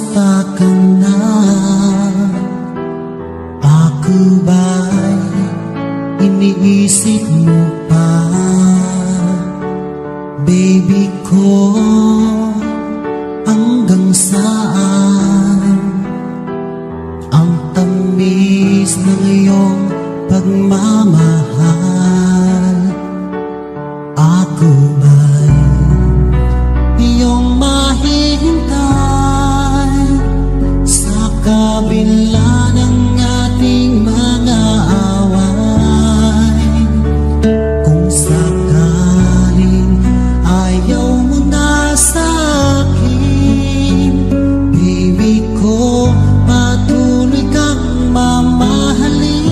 Kumusta ka na? Ako ba'y iniisip mo pa? Baby ko, hanggang saan ang tamis ng iyong pagmamahal? Ako ba'y iyong mahihintay sa kabila ng ating mga away? Kung sakaling ayaw mo na sa akin, baby ko, patuloy kang mamahalin.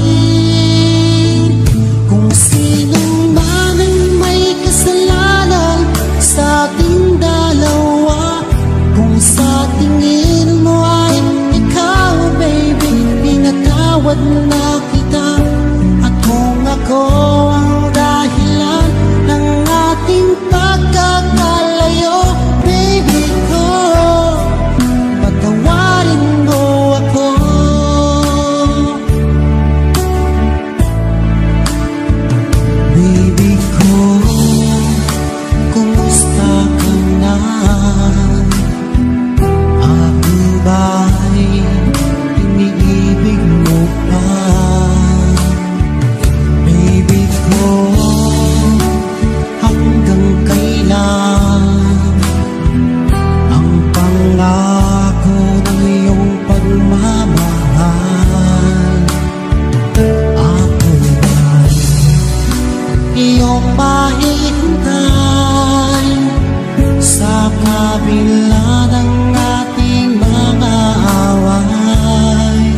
Kung sino man ang may kasalanan sa ating dalawa, kung sa tingin mo ay ikaw, baby, pinatawad na kita. At kung ako ang dahilan ng ating pagkakalayo, baby ko, patawarin mo ako. Baby ko, kumusta ka na? Ako ba'y iniibig mo pa? Baby ko, hanggang kailan ang pangako ng iyong pagmamahal? Ako ba'y iyong mahihintay sa kabila ng ating mga away?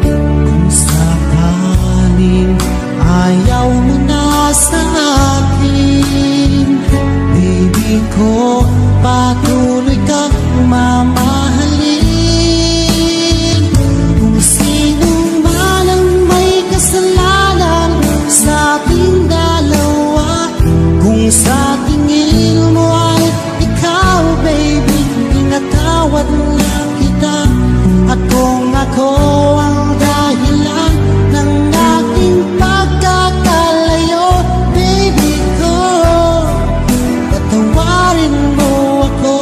Kung sakaling ayaw mo na sa akin, baby ko, patuloy kang mamahalin. Kung sino man ang may kasalanan sa ating dalawa, kung sa tingin mo ay ikaw, baby, pinatawad na kita. At kung ako ang dahilan ng ating pagkakalayo, baby ko, patawarin mo ako.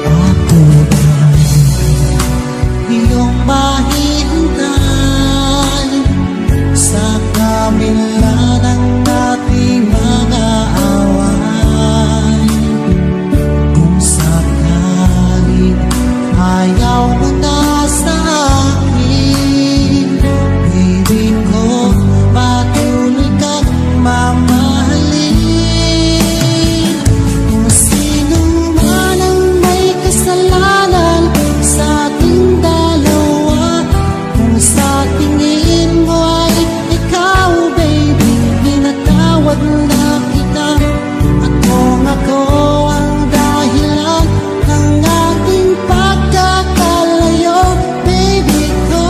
Ako ba'y iyong mahihintay sa kabila ng ating mga away? Kung sakaling ayaw mo na sa akin, baby ko, patuloy kang mamahalin. Kung sino man ang may kasalanan sa ating dalawa, kung sa tingin mo ay ikaw, baby, pinatawad na kita. At kung ako ang dahilan ng ating pagkakalayo, baby ko,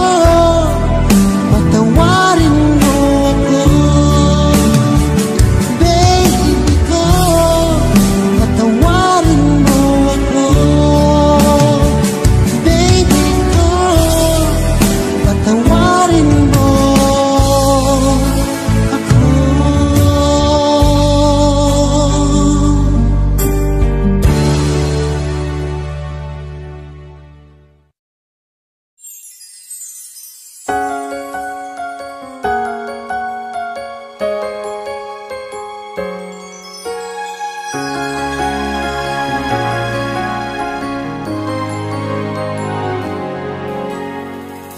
patawarin mo ako. Baby ko, patawarin mo ako. Baby ko, patawarin mo ako.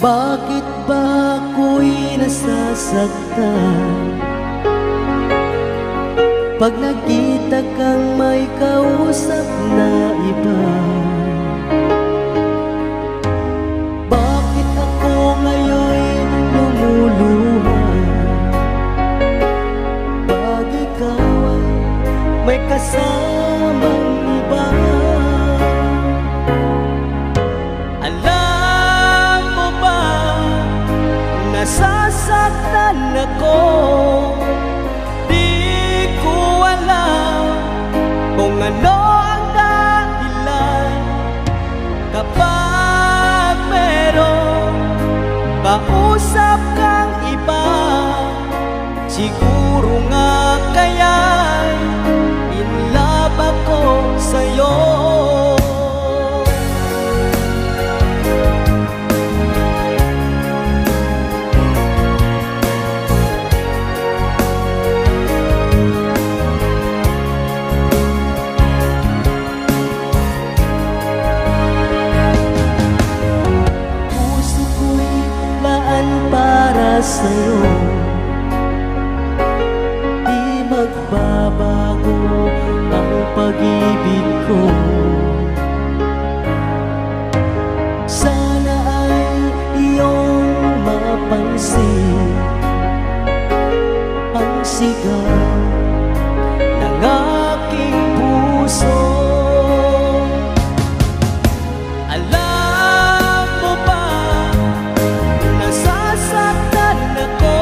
Bakit ba ako'y nasasaktan pag nakita kang may kausap na iba? kasamang iba. Alam mo ba, nasasaktan ako. Di ko alam kung ano ang dahilan. Kapag meron kausap kang iba, siguro nga kaya'y in love ako sa'yo. Puso ko'y laan para sa'yo. Magbabago ang pag-ibig ko. Sana ay iyong mapansin ang sigaw ng aking puso. Alam mo ba, nasasaktan ako.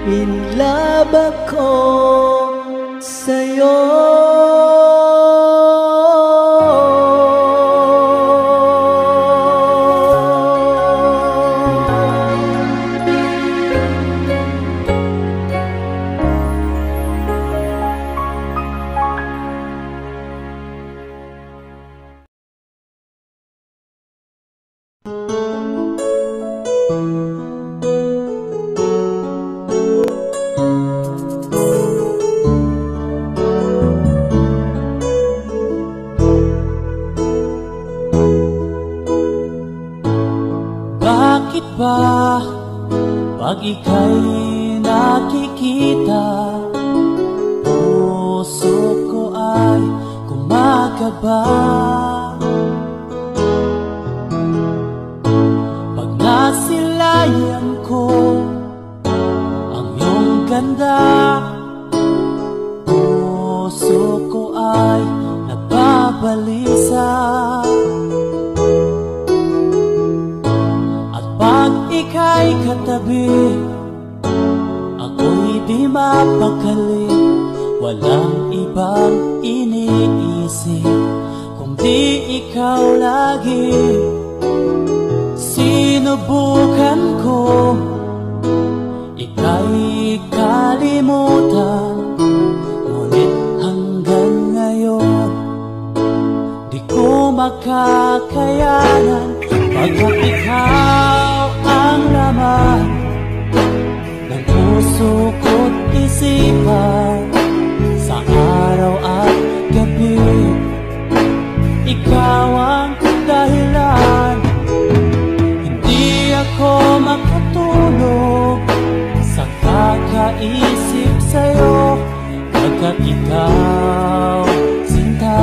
In love ako sa'yo. Bakit ba pag ika'y nakikita, puso ko ay kumakaba? Pag nasilayan ko ang iyong ganda, puso ko ay nagbabalisa. Pag ika'y katabi, ako'y di mapakali. Walang ibang iniisip kundi ikaw lagi. Sinubukan ko ika'y kalimutan, ngunit hanggang ngayon makakayanan pagkat ikaw ang laman ng puso ko't isipan sa araw at gabi. Ikaw ang dahilan, hindi ako makatulog sa kakaisip sa'yo pagkat ikaw, sinta,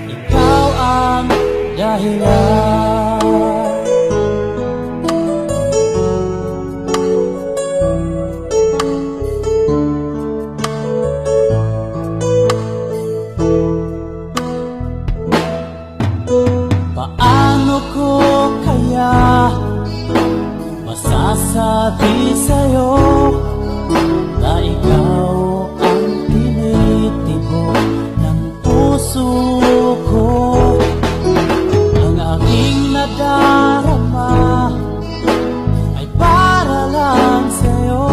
ikaw ang dahilan. Paano ko kaya masasabi sa'yo na ikaw ang tinitibo ng puso ko? Ang aking nadarama ay para lang sa'yo.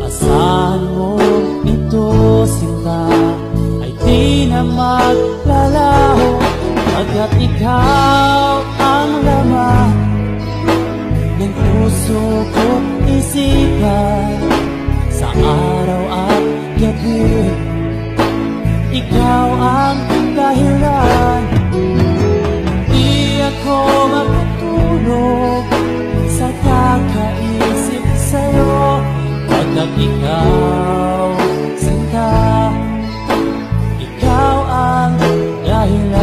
Asahan mo ito, sinta, ay di na maglalaho pagkat ikaw ang laman ng puso ko't isipan sa araw at gabi. Ikaw ang dahilan, di ako makatulog sa kakaisip sa'yo pagkat ikaw, sinta, ikaw ang dahilan.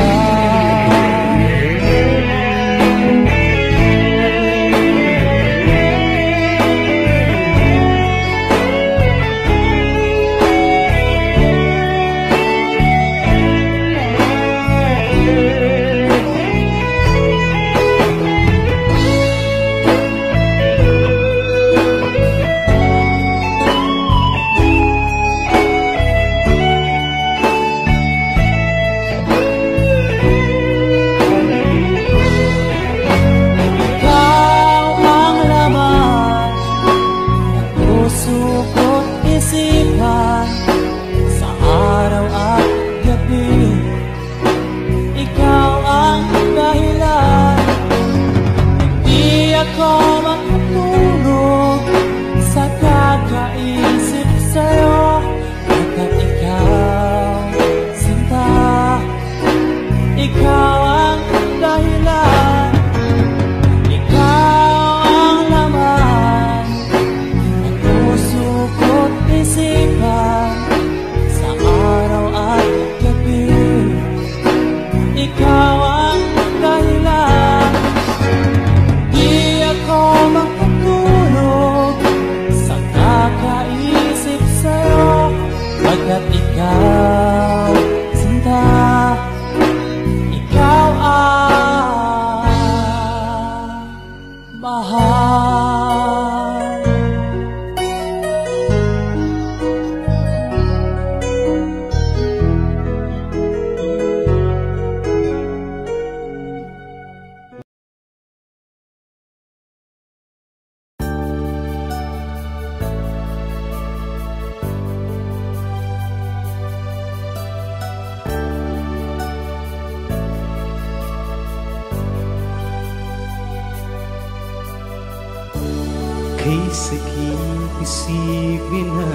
Kay sakit isipin na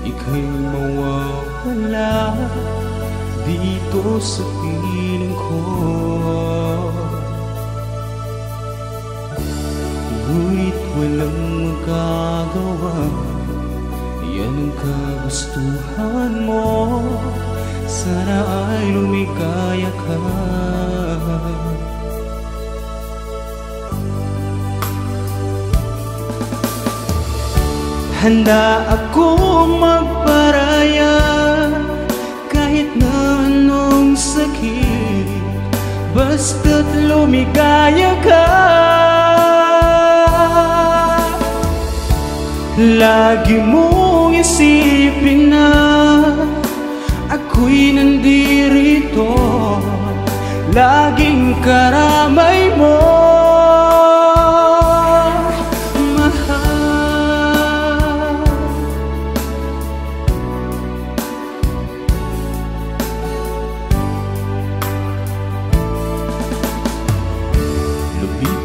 ika'y mawawala dito sa piling ko. Ngunit walang magagawa, yan ang kagustuhan mo. Sana ay lumigaya ka. Handa akong magparaya kahit na anong sakit, basta't lumigaya ka. Lagi mong isipin na ako'y nandirito, laging karamay mo.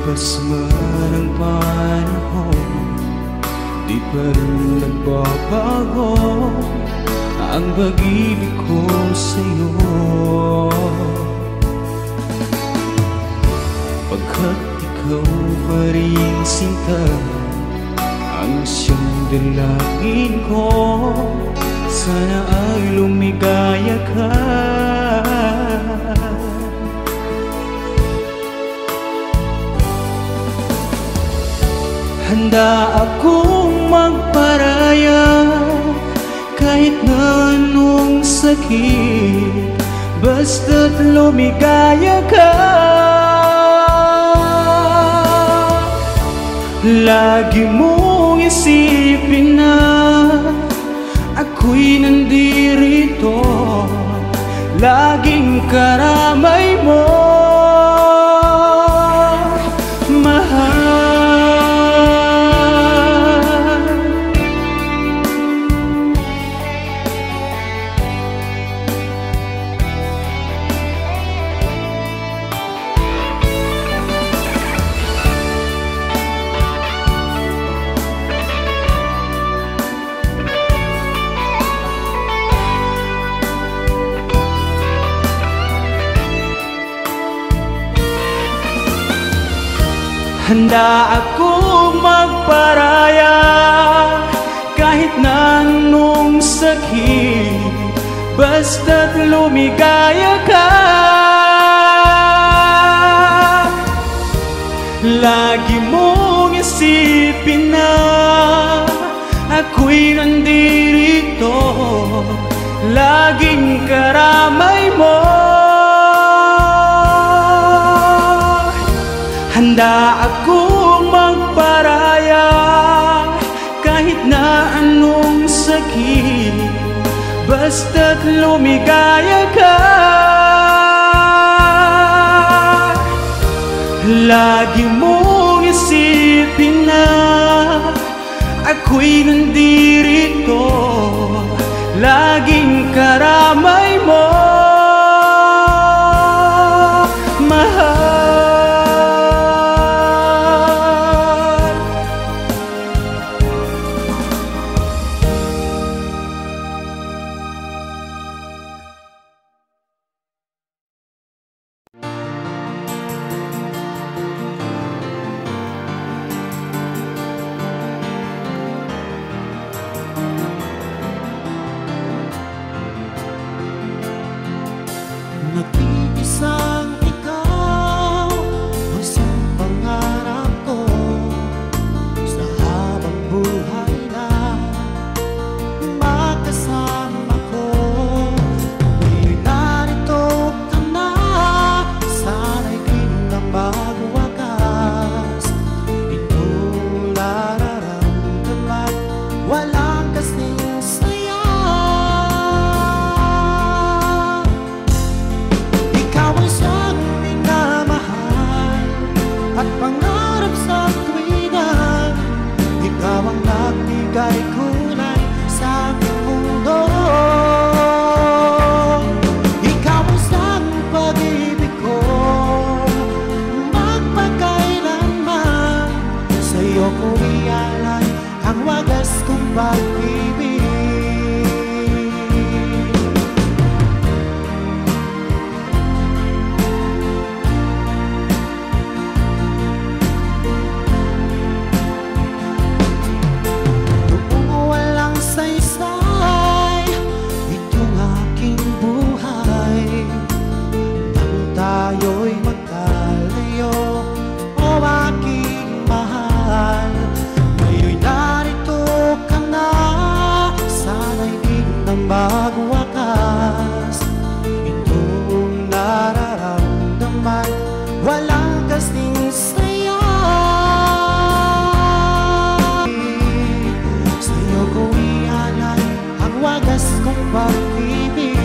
Lumipas man ang panahon, di pa rin nagbabago ang pag-ibig ko sa'yo. Pagkat ikaw pa rin sinta ang siyang dalangin ko, sana ay lumigaya ka. Handa akong magparaya kahit na anong sakit, basta't lumigaya ka. Lagi mong isipin na ako'y nandirito, laging karamay mo, mahal. Handa akong magparaya kahit na anong sakit, basta't lumigaya ka. Lagi mong isipin na ako'y nandirito, laging karamay mo. Handa akong magparaya kahit na anong sakit, basta't lumigaya ka. Lagi mong isipin na ako'y nandirito, laging karamay mo, mahal. Nag-iisang ikaw ang isang pangarap ko sa habang buhay na magkasama ko. Ngayon narito ka na, sana'y di na magwakas. Ito nararamdaman, walang kasing saya. At pangarap sa tuwina, ikaw ang nagbigay kulay sa aking mundo. Ikaw ang isang pag-ibig ko, magpakailanman. Sa'yo ko ialay ang wagas kong pag-ibig. Tayo'y magkalayo, o aking mahal. Ngayon'y narito ka na, sana'y di na magwakas. Itong nararamdaman, walang kasing saya. Sa'yo ko ialay ang wagas kong pag-ibig.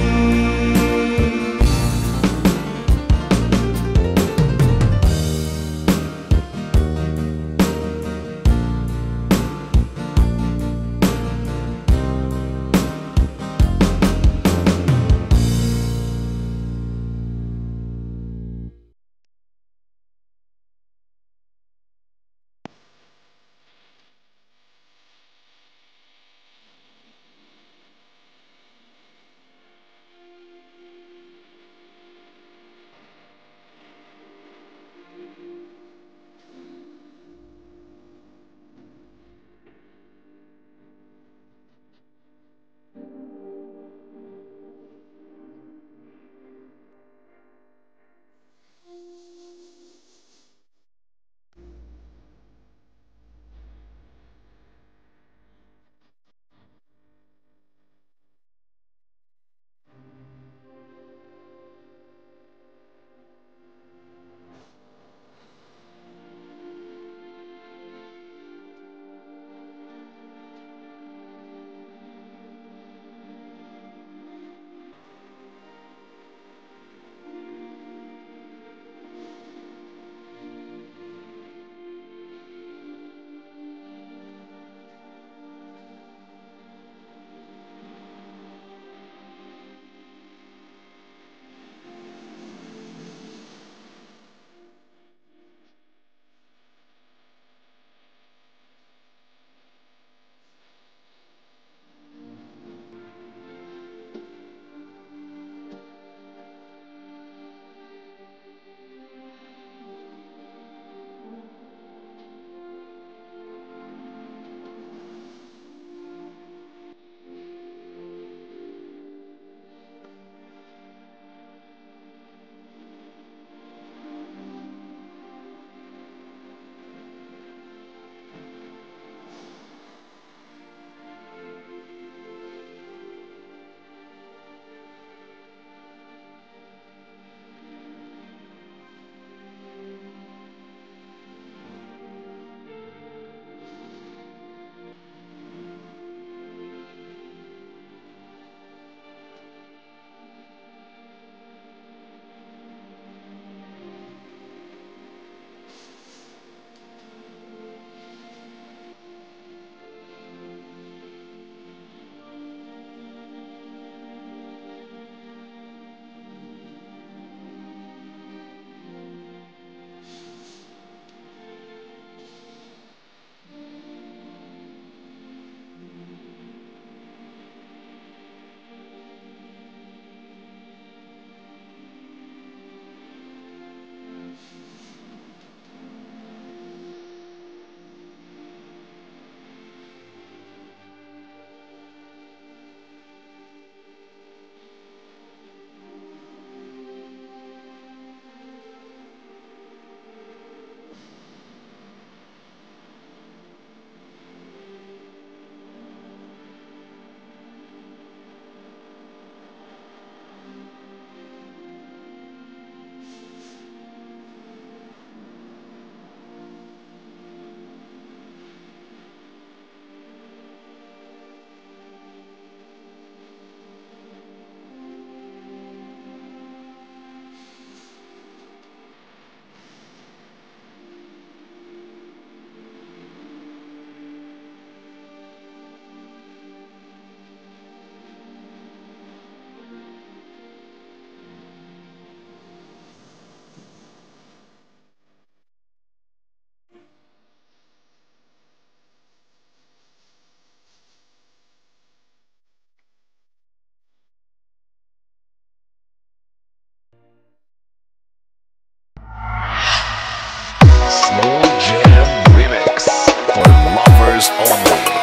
members only.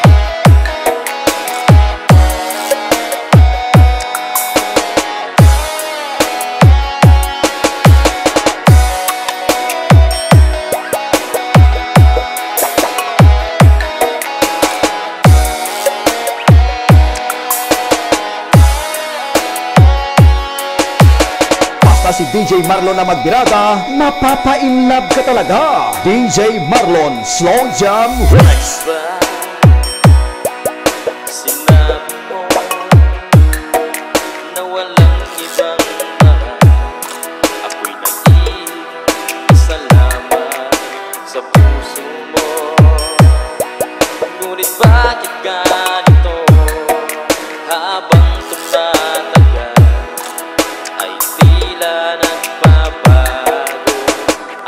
Si DJ Marlon na magbirada, mapapa-inlove ka talaga. DJ Marlon Slow Jam Remix. Sinabi mo na walang ibang mahal. Ako'y nag-iisa lamang sa puso mo. Ngunit bakit ganito? Habang tumatagal ay tila nagbabago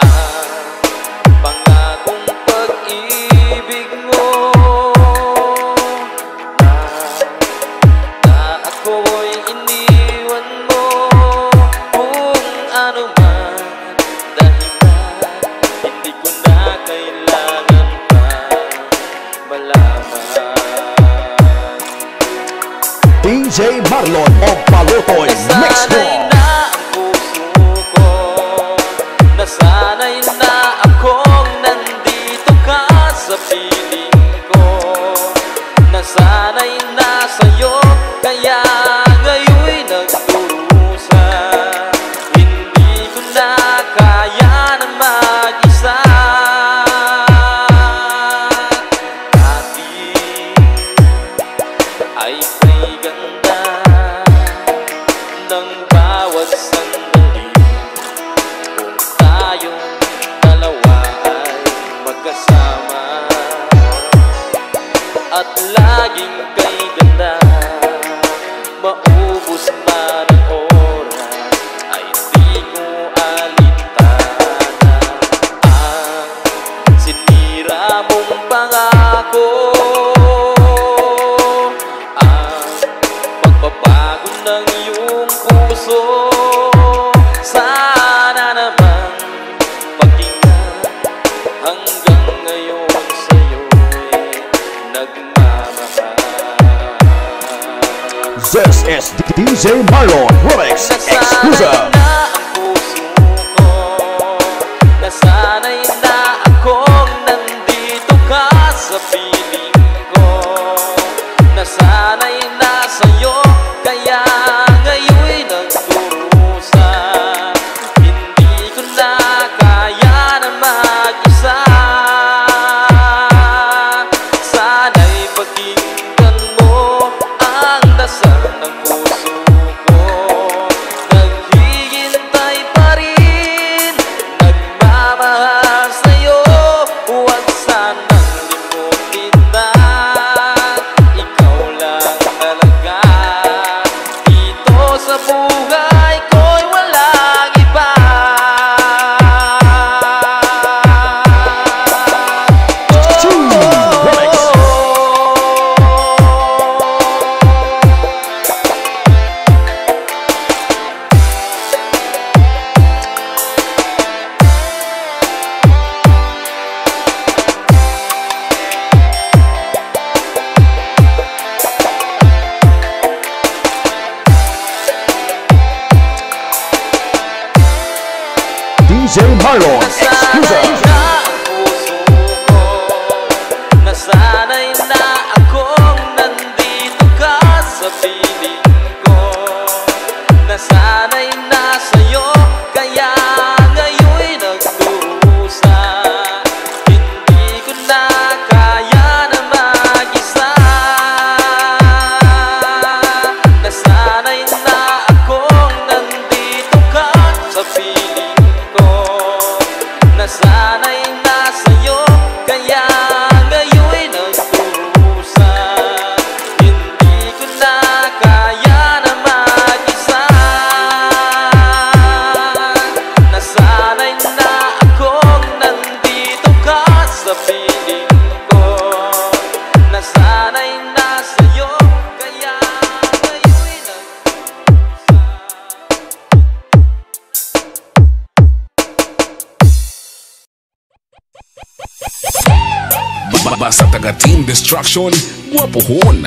ang pangakong pag-ibig mo. Na ako'y iniwan mo kung ano man dahilan, hindi ko na kailangan pa malaman. DJ Marlon o Palutoy Mix Mo. Nasanay na akong nandito ka sa piling ko. Nasanay na sa'yo, kaya ngayon'y nagdurusa. Hindi ko na kaya na mag-isa. Dati ay kay ganda ng bawat sandali. Tayong dalawa ay magkasama at laging kay ganda. Maubos man ang oras ay di ko alintana ang sinira mong pangako. Ang pagbabago ng iyong puso, sana naman pakinggan. Hanggang ngayon sa'yo'y nagmamahal. This is DJ Marlon Remix Exclusive. Nasanay na ang puso ko, nasanay na akong nandito ka sa piling ko. Nasanay na sa'yo, kaya ngayon'y nagdurusa. Hindi ko na kaya na mag-isa. Sana'y pakinggan mo ang dasal ng puso ko. Naghihintay pa rin, nagmamahal sa'yo. Huwag sanang limutin na ikaw lang talaga. Dito sa buhay ko'y walang iba. DJ Marlon Nasanay Exclusive. na ang puso ko, nasanay na akong nandito ka sa piling ko. Nasanay na sa'yo, kaya ngayon'y nagdurusa. Hindi ko na kaya na mag-isa. Nasanay na akong nandito ka sa piling ko. Nasanay na sa'yo, kaya ngayon'y nagdurusa. Hindi ko na kaya na mag-isa. Nasanay na akong nandito ka sa piling ko. Nasanay na sa'yo, kaya ngayon'y nagdurusa. Basta taga Team Destruction, guwapohon.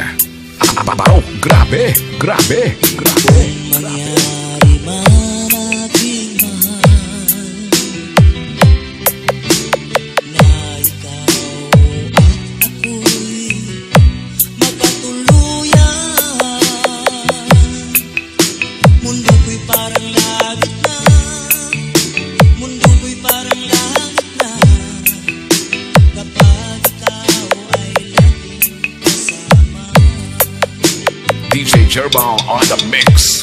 Abaw, grabe, grabe, grabe. Mangyari man aking mahal na ikaw at ako'y magkatuluyan. Mundo ko'y parang langit na, mundo ko'y parang langit na, kapag ikaw ay laging kasama. DJ Jerbal on the mix.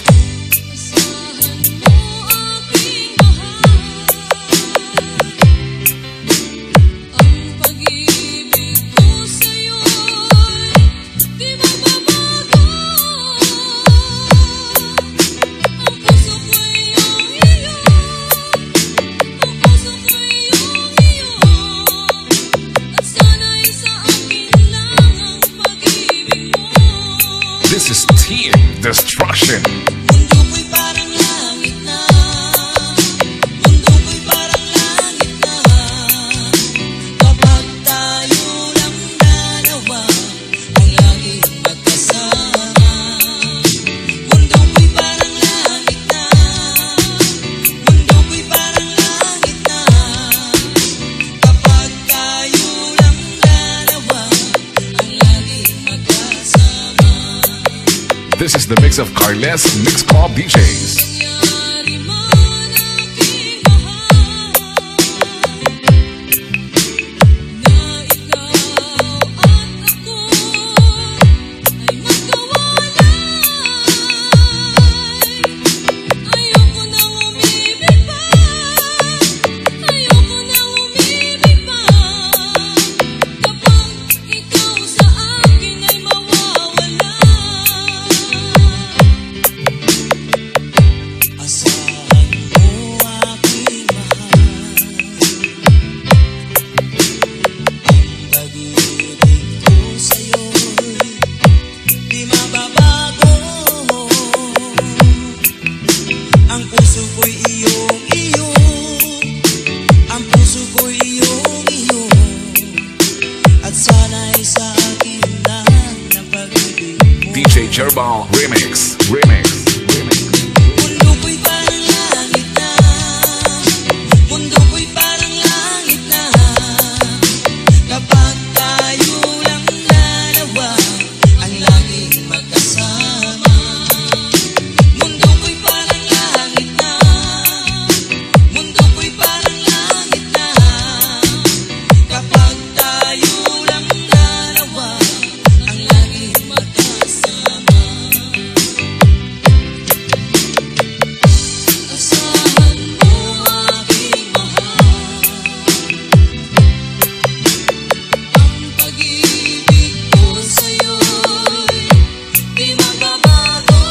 This is Team Destruction. Mundo ko'y parang langit na, mundo ko'y parang langit na, kapag tayo lang dalawa ang laging magkasama. Mundo ko'y parang langit na, mundo ko'y parang langit na, kapag tayo lang dalawa ang laging magkasama. This is the mix of Carles Mix Club DJs. Mangyari man aking mahal na ikaw at ako ay magkawalay. Ayoko nang umibig pa, ayoko nang umibig pa, kapag ikaw sa akin ay mawawala. Asahan mo aking mahal, ang pag-ibig ko sa'yo'y di mababago. Ang puso ko'y iyong-iyo, ang puso ko'y iyong-iyo, at sana'y sa akin lang ng pag-ibig mo. DJ Jerbal Remix. Remix. Remix. Mundo ko'y parang langit na, mundo ko'y parang langit na, kapag tayo lang dalawa ang laging magkasama. Mundo ko'y parang langit na, mundo ko'y parang langit na, kapag tayo lang dalawa ang laging magkasama. Asahan mo aking mahal, ang pag-ibig ko sa'yo'y di magbabago.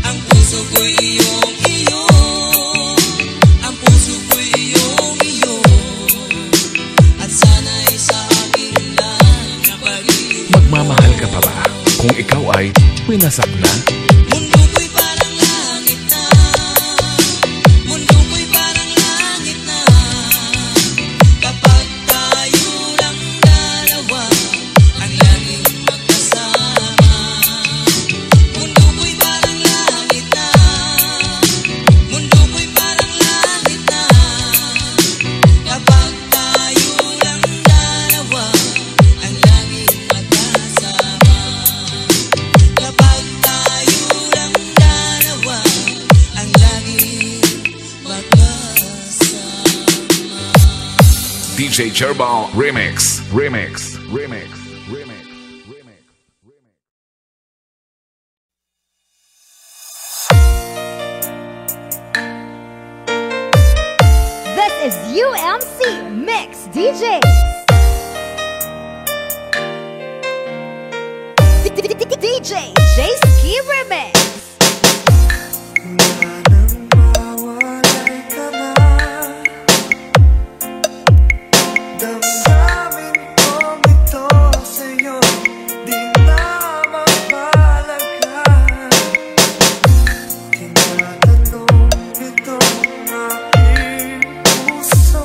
Ang puso ko'y iyong-iyo, ang puso ko'y iyong-iyo, at sana'y sa akin lang na pag-ibig. Magmamahal ka pa ba kung ikaw ay winasak na? Mundo ko'y parang langit na, mundo ko'y parang langit na, kapag tayo lang dalawa ang laging magkasama. Mundo ko'y parang langit na, mundo ko'y parang langit na, kapag tayo lang dalawa ang laging magkasama. Kapag tayo lang dalawa ang laging magkasama. DJ Jerbal Remix. Remix. Remix. Remix. Remix. Remix. This is UMC Mix DJs. DJ J-Ski Remix. Damdamin kong ito sa'yo, di na mapalagan. Tinatanong itong aking puso,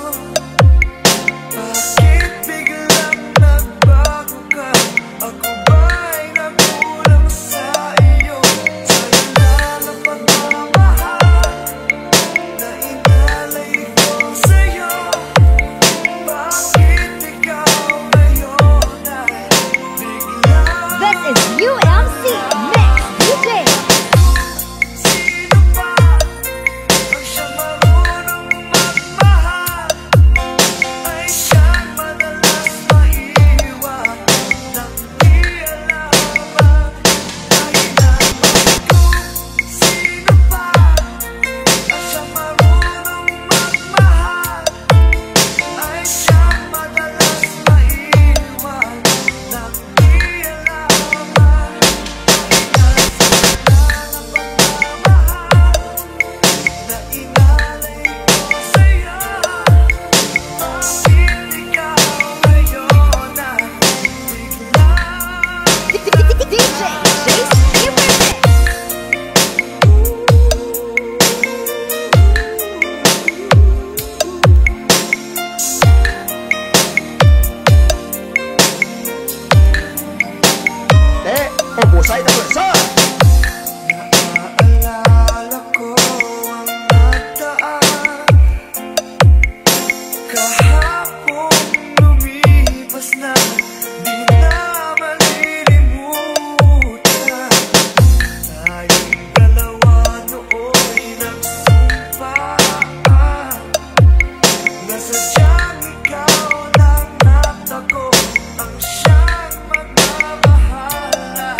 sadyang ikaw lang natago ang siyang magmamahala.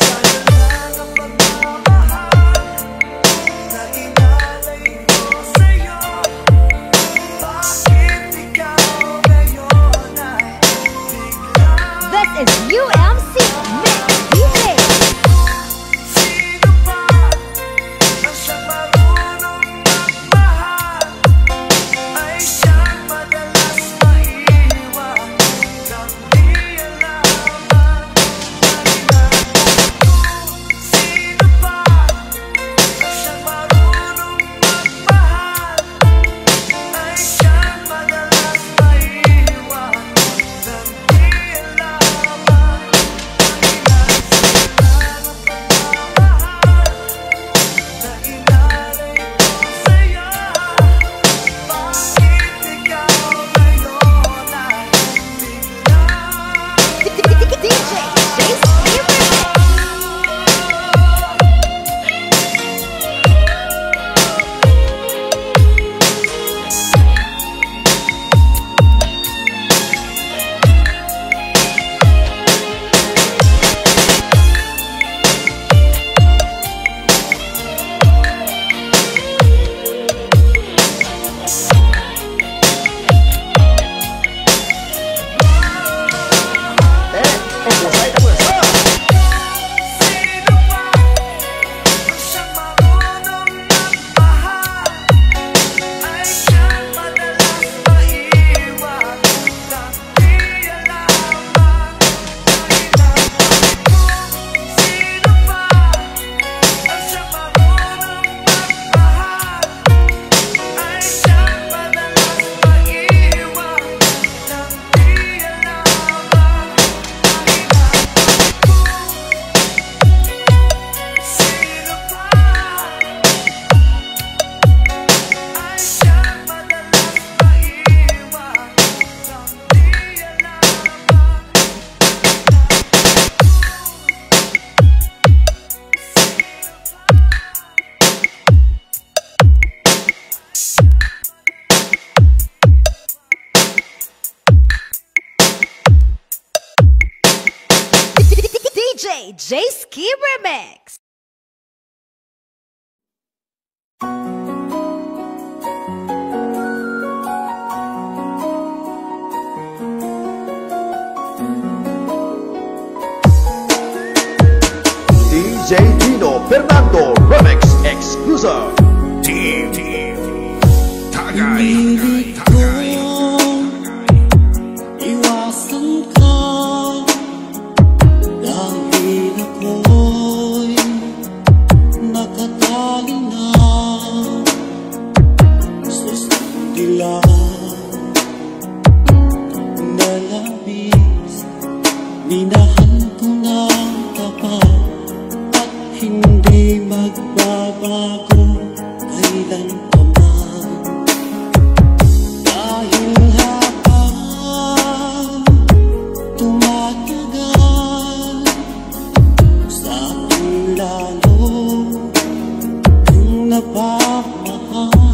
Sana lang ang pagmamahal na inalay ko sa'yo. Bakit ikaw ngayon ay biglang This is UMC Mix DJ. sino pa ang siyang marunong magmahal? Ay siyang madalas maiwan nang di alaman dahilan. Sino pa ang siyang marunong magmahal? Ay siyang madalas maiwan nang di alaman dahilan. Salamat ang pagmamahal na inalay ko sa'yo. Bakit ikaw ngayon ay biglang DJ J-Ski Remix. Sino pa ang siyang marunong magmahal? Ay siyang madalas maiwan nang di alaman dahilan. Sino pa ang siyang marunong magmahal? Ay siyang madalas maiwan nang di alaman dahilan. Sino pa ay siyang madalas maiwan nang di alaman? DJ J-Ski Remix. DJ Dino Fernando Remix Exclusive. Pilit kong iwasan ka dahil ako'y nakatali na sa dilaw na labis. Minahal ko ng tapat at hindi magbabago kailan pa man. Dahil habang tumatagal, sa akin lalo kong napapahal.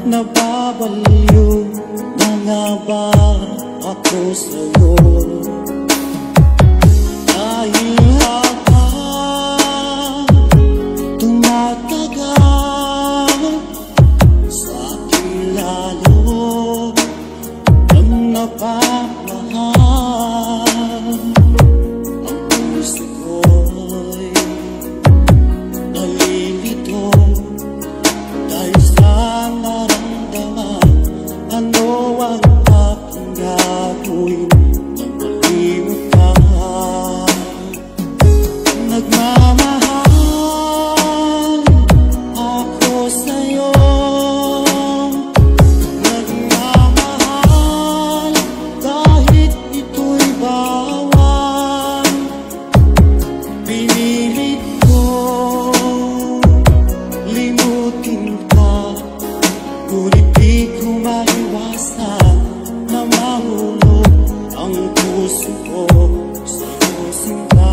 Nababaliw na nga ba ako sa'yo? Dahil habang tumatagal, sa akin lalo ang napapahal. Ang puso ko'y nalilito dahil sa naramdaman. Ano ang aking gagawin nang malimot ka? Nagmamahal ako sa'yo, nagmamahal kahit ito'y bawal. Pinilit ko limutin ka, ngunit di ko maiwasan na mahulog ang puso ko sa'yo, sinta.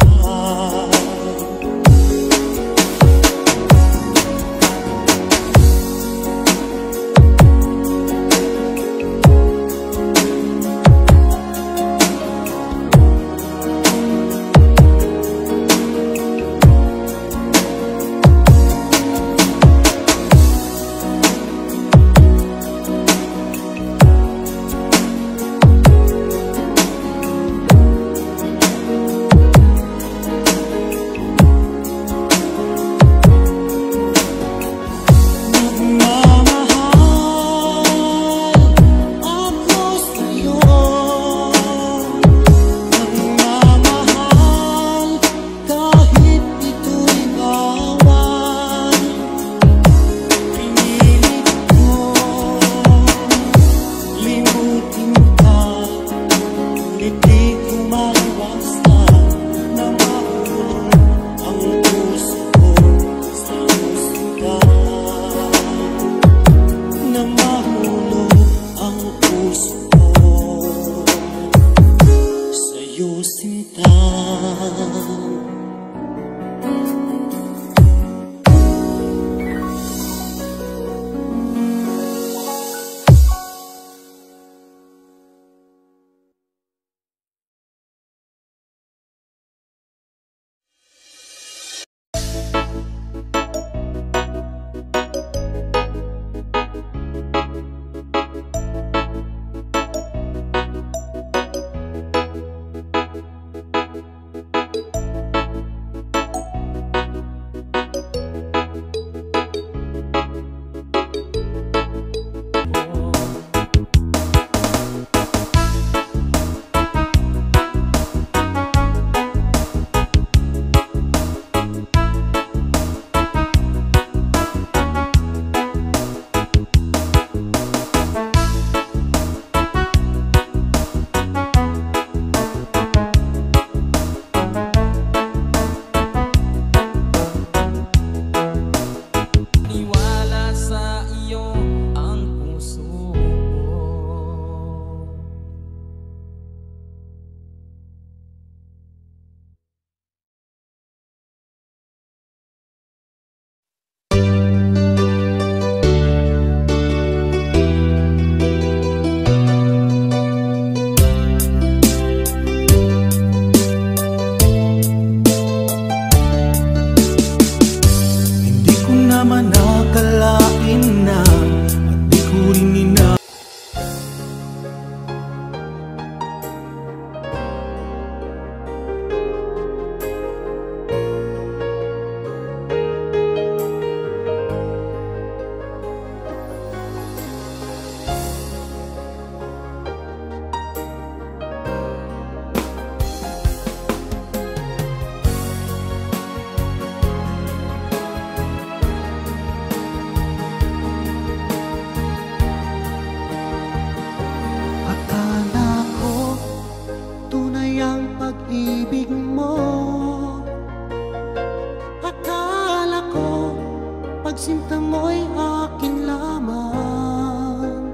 pagsinta mo'y akin lamang.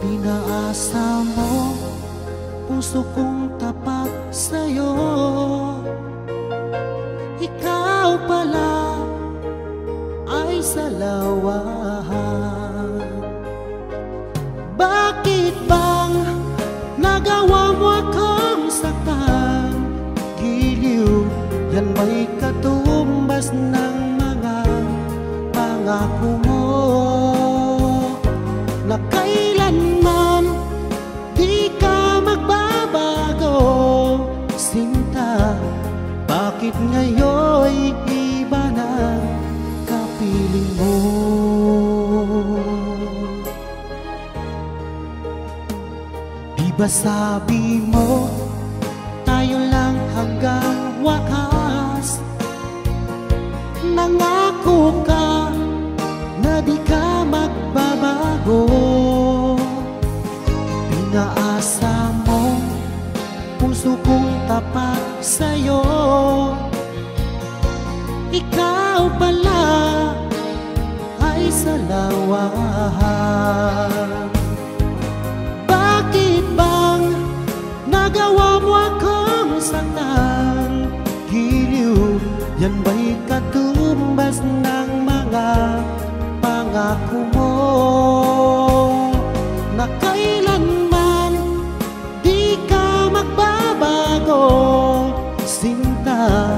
Pinaasa mo puso kong tapat sa'yo. Ikaw pala ay salawahan. Diba sabi mo, tayo lang hanggang wakas? Nangako ka na di ka magbabago. Pinaasa mo puso kong tapat sa'yo. Ikaw pala ay salawahan. Bakit bang nagawa mo akong saktan? Giliw, yan ba'y katumbas ng mga pangako mo? Na kailanman di ka magbabago. Sinta,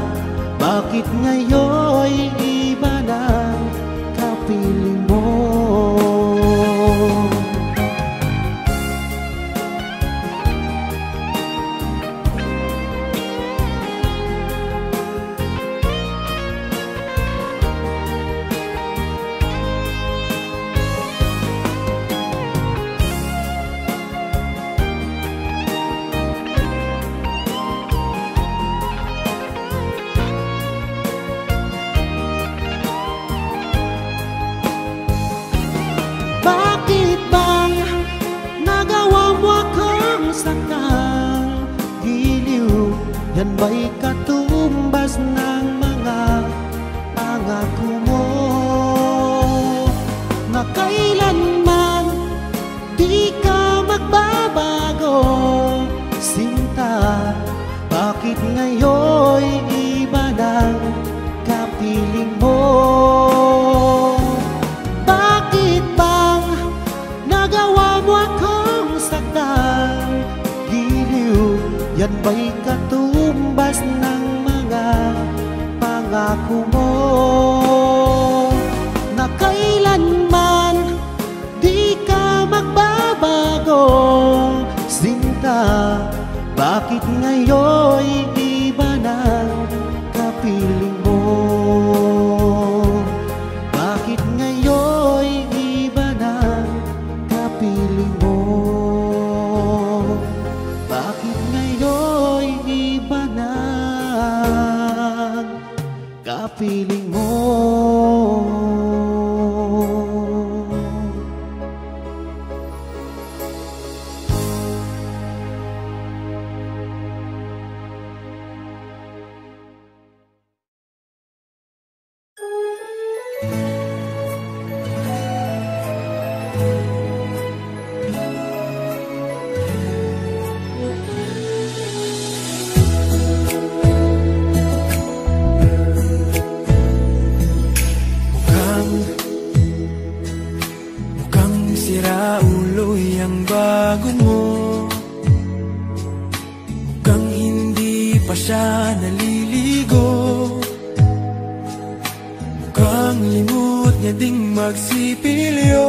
bakit ngayon'y iba ng kapiling mo? Bakit bang nagawa mo akong saktan? Giliw, yan ba'y katumbas ng mga pangako mo? Na kailanman di ka magbabago. Sinta, bakit ngayon'y iba ng kapiling mo? Bakit bang nagawa mo akong saktan? Giliw, yan ba'y katumbas ng mga pangako mo? Na kailanman di ka magbabago. Sinta, bakit ngayon'y iba ng kapiling mo? Bakit ngayon'y iba ng kapiling mo? Bakit ngayon'y iba ng kapiling mo? Mukhang sira ulo'y ang bago mo. Mukhang hindi pa siya naliligo. Mukhang limot niya ding magsipilyo.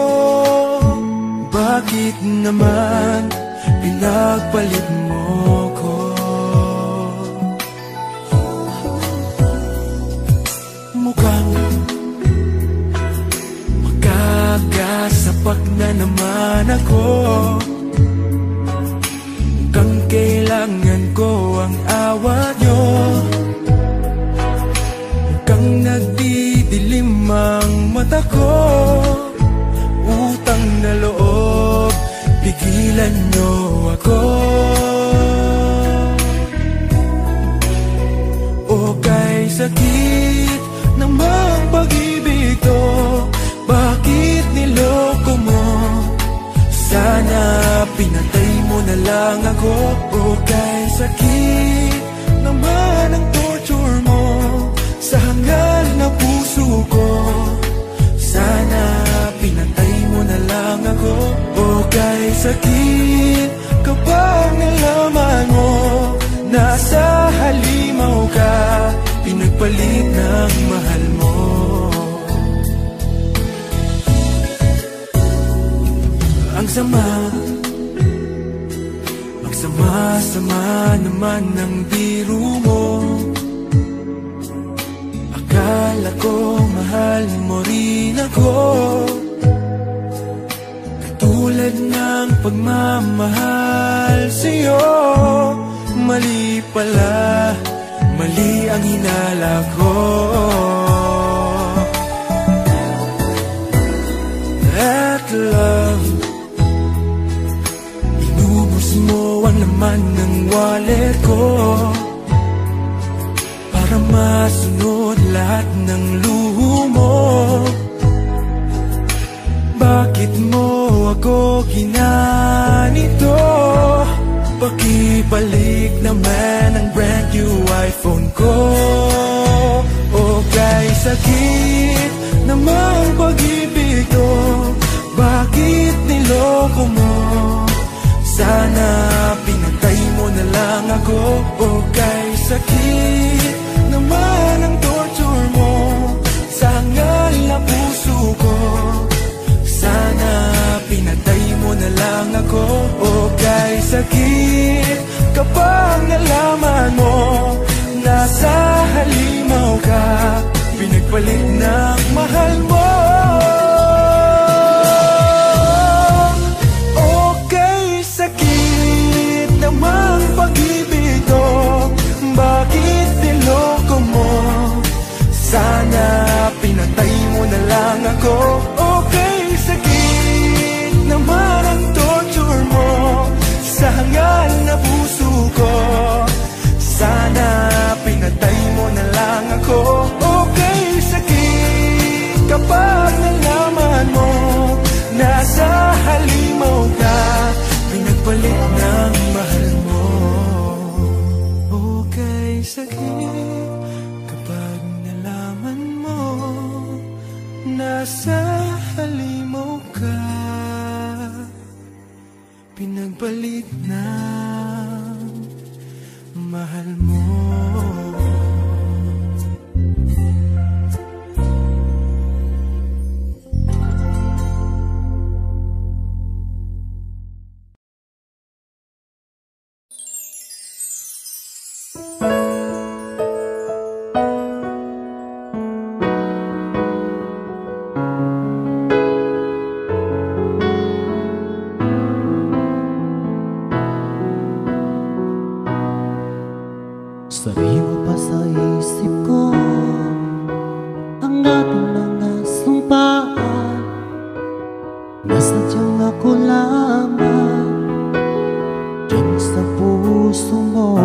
Bakit naman pinagpalit mo ko? Mukhang magkakasapak na naman ako. Mukhang kailangan ko ang awa nyo. Mukhang nagdidilim ang mata ko. Utang na loob, pigilan nyo ako. O kay sakit ng mga pag-ibig to, bakit niloko mo? Sana pinatay mo na lang ako. O kay sakit naman ang torture mo sa hangal na puso ko. Sana pinatay mo na lang ako. O kay sakit kapag nalaman mo nasa halimaw ka, pinagpalit ng mahal mo. Ang sama, magsama-sama naman ng biro mo. Akala ko mahal mo rin ako. Tulad ng pagmamahal sa'yo, mali pala, mali ang hinala ko. That love, inubos mo ang laman ng wallet ko para masunod lahat ng luho mo. Bakit mo ako ginanito? Pakibalik naman ang brand new iPhone ko. O kay sakit namang pag-ibig to, bakit niloko mo? Sana pinatay mo na lang ako. O kay sakit naman ang torture mo sa hangal na puso ko. Sana pinatay mo na lang ako. O kay sakit kapag nalaman mo nasa halimaw ka, pinagpalit ng mahal mo. O kay sakit namang pag-ibig to, bakit niloko mo? Sana pinatay mo na lang ako. O kay sakit naman ang torture mo sa hangal na puso ko. Sana pinatay mo na lang ako. O kay sakit kapag nalaman mo nasa halimaw ka, pinagpalit ng mahal mo. O kay sakit kapag nalaman mo nasa halimaw ka, pinagpalit ng mahal mo. Sariwa pa sa isip ko ang ating mga sumpaan, nasadyang ako lamang dyan sa puso mo.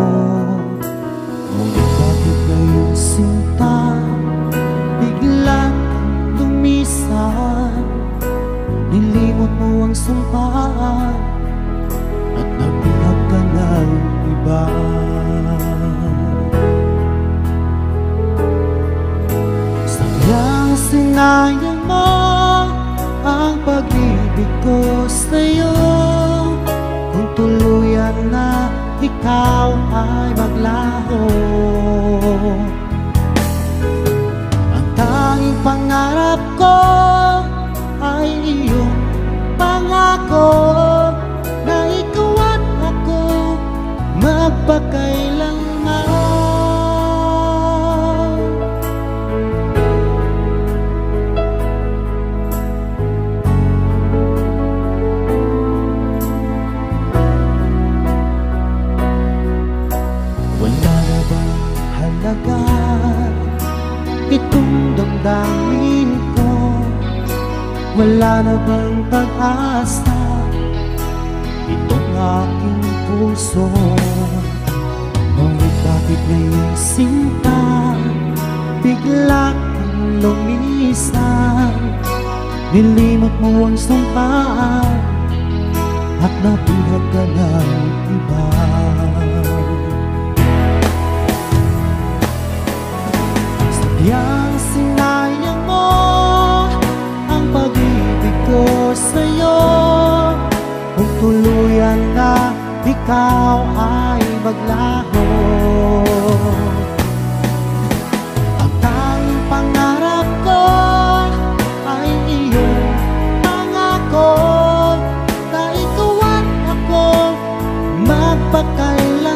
Ngunit bakit ngayong sinta biglang lumisan? Nilimot mo ang sumpaan at nabihag ka ng iba. Sinayang mo ang pag-ibig ko sa'yo, kung tuluyan na ikaw ay maglaho. Ang tanging pangarap ko ay iyong pangako na ikaw at ako magpakailanman. Itong damdamin ko, wala na bang pag-asa itong aking puso? Ngunit bakit ngayong sinta bigla kang lumisan? Nilimot mo ang sumpaan at nabihag ka ng iba. Yang sinayang mo ang pag-ibig ko sa'yo, kung tuluyan na ikaw ay maglaho. Ang tanging pangarap ko ay iyong pangako na ikaw at ako magpakailanman.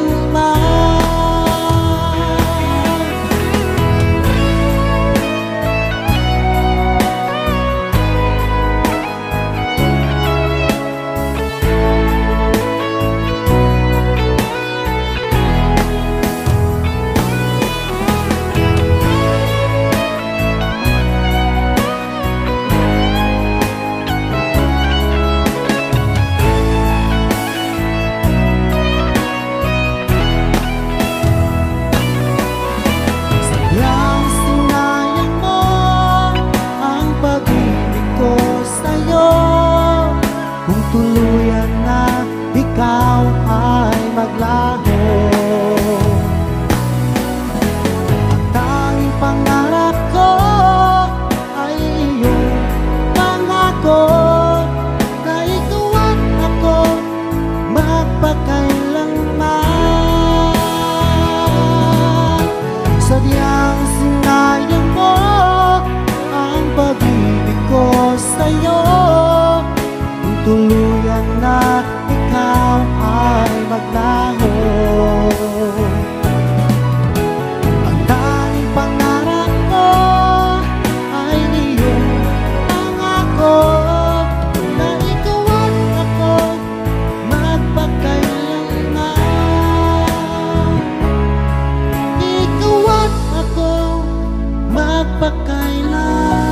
kung tuluyan na ikaw ay maglaho. Ang tanging pangarap ko ay iyong pangako na ikaw at ako magpakailanman. Sadyang sinayang mo ang pag-ibig ko sa'yo, kung tuluyan na ikaw ay maglaho. Ang tanging pangarap ko ay iyong pangako na ikaw at ako magpakailanman. Ikaw at ako magpakailanman.